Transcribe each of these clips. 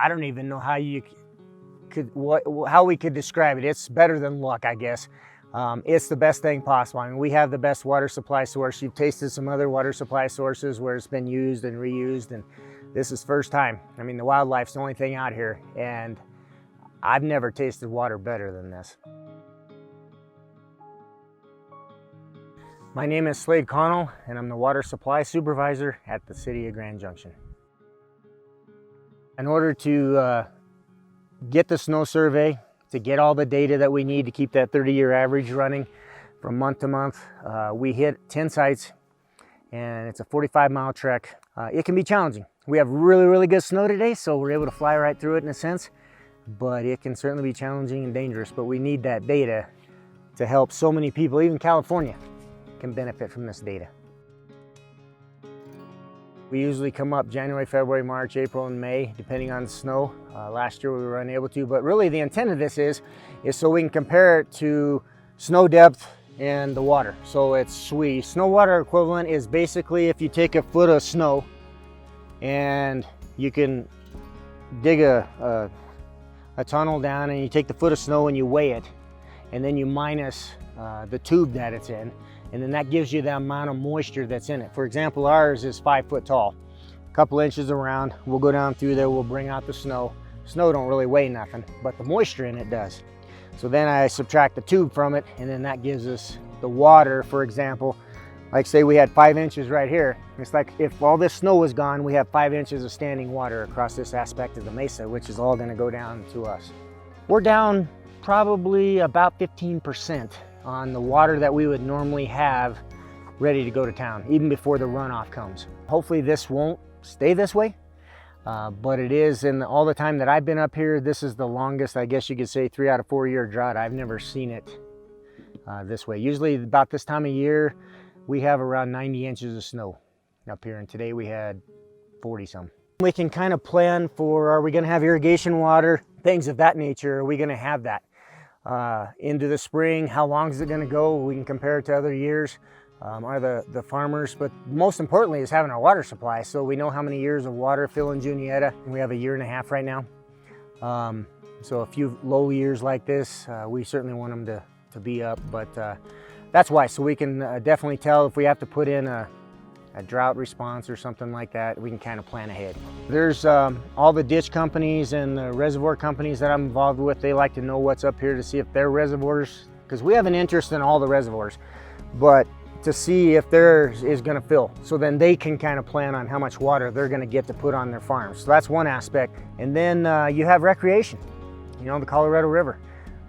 I don't even know how you how we could describe it. It's better than luck, I guess. It's the best thing possible. I mean, we have the best water supply source. You've tasted some other water supply sources where it's been used and reused, and this is first time. I mean, the wildlife's the only thing out here, and I've never tasted water better than this. My name is Slade Connell, and I'm the Water Supply Supervisor at the City of Grand Junction. In order to get the snow survey, to get all the data that we need to keep that 30-year average running from month to month, we hit 10 sites, and it's a 45-mile trek. It can be challenging. We have really, really good snow today, so we're able to fly right through it in a sense, but it can certainly be challenging and dangerous. But we need that data to help so many people. Even California can benefit from this data. We usually come up January, February, March, April, and May, depending on the snow. Last year we were unable to, but really the intent of this is so we can compare it to snow depth and the water. So it's snow water equivalent is basically if you take a foot of snow and you can dig a tunnel down, and you take the foot of snow and you weigh it, and then you minus the tube that it's in, and then that gives you the amount of moisture that's in it. For example, ours is 5 foot tall, a couple inches around. We'll go down through there, we'll bring out the snow. Snow don't really weigh nothing, but the moisture in it does. So then I subtract the tube from it, and then that gives us the water. For example, like say we had 5 inches right here. It's like if all this snow was gone, we have 5 inches of standing water across this aspect of the mesa, which is all gonna go down to us. We're down probably about 15% on the water that we would normally have ready to go to town, even before the runoff comes. Hopefully this won't stay this way, but it is. In all the time that I've been up here, this is the longest, I guess you could say, 3 out of 4 year drought. I've never seen it this way. Usually about this time of year, we have around 90 inches of snow up here, and today we had 40 some. We can kind of plan for, are we gonna have irrigation water, things of that nature. Are we gonna have that into the spring? How long is it going to go? We can compare it to other years. Are the farmers, but most importantly is having our water supply, so we know how many years of water. Phil and Junietta, we have 1.5 years right now. So a few low years like this, we certainly want them to be up, but that's why, so we can definitely tell if we have to put in a drought response or something like that, we can kind of plan ahead. There's all the ditch companies and the reservoir companies that I'm involved with. They like to know what's up here to see if their reservoirs, because we have an interest in all the reservoirs, but to see if theirs is going to fill. So then they can kind of plan on how much water they're going to get to put on their farms. So that's one aspect. And then you have recreation, you know, the Colorado River.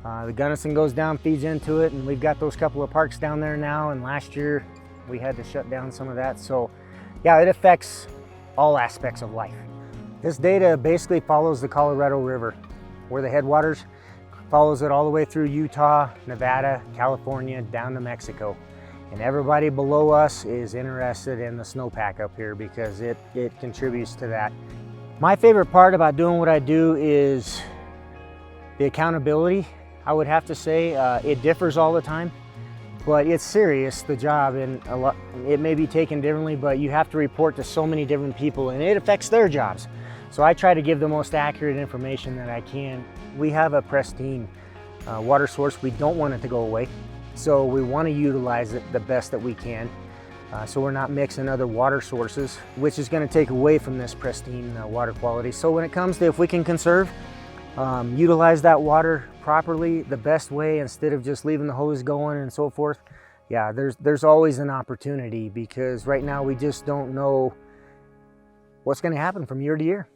The Gunnison goes down, feeds into it, and we've got those couple of parks down there now, and last year we had to shut down some of that. So yeah, it affects all aspects of life. This data basically follows the Colorado River, where the headwaters follows it all the way through Utah, Nevada, California, down to Mexico. And everybody below us is interested in the snowpack up here because it contributes to that. My favorite part about doing what I do is the accountability. I would have to say it differs all the time, but it's serious, the job, and it may be taken differently, but you have to report to so many different people and it affects their jobs. So I try to give the most accurate information that I can. We have a pristine water source. We don't want it to go away. So we want to utilize it the best that we can. So we're not mixing other water sources, which is going to take away from this pristine water quality. So when it comes to if we can conserve, utilize that water properly the best way instead of just leaving the hose going and so forth, yeah, there's always an opportunity, because right now we just don't know what's going to happen from year to year.